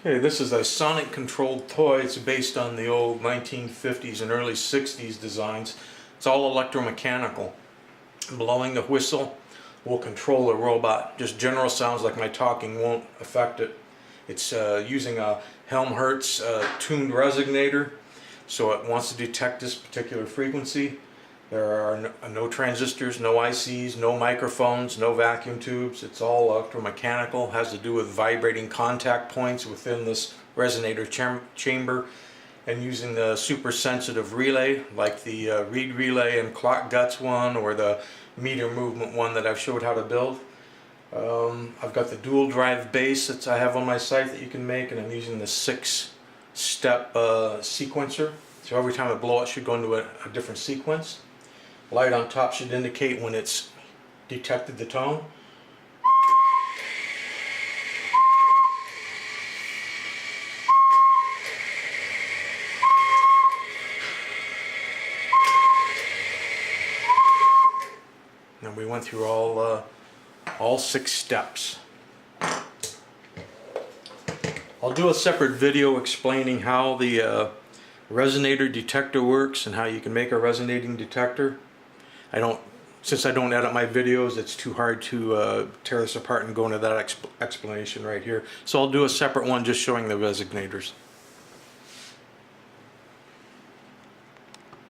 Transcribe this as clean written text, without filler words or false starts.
Okay, this is a sonic controlled toy. It's based on the old 1950s and early 60s designs. It's all electromechanical. Blowing the whistle will control the robot. Just general sounds like my talking won't affect it. It's using a Helmholtz tuned resonator, so it wants to detect this particular frequency. There are no transistors, no ICs, no microphones, no vacuum tubes. It's all electromechanical. It has to do with vibrating contact points within this resonator chamber, and using the super sensitive relay like the reed relay and clock guts one, or the meter movement one that I've showed how to build. I've got the dual drive base that I have on my site that you can make, and I'm using the 6-step sequencer. So every time I blow it should go into a different sequence. Light on top should indicate when it's detected the tone. And we went through all 6 steps. I'll do a separate video explaining how the resonator detector works and how you can make a resonating detector. Since I don't edit my videos, it's too hard to tear this apart and go into that explanation right here. So I'll do a separate one just showing the resonators.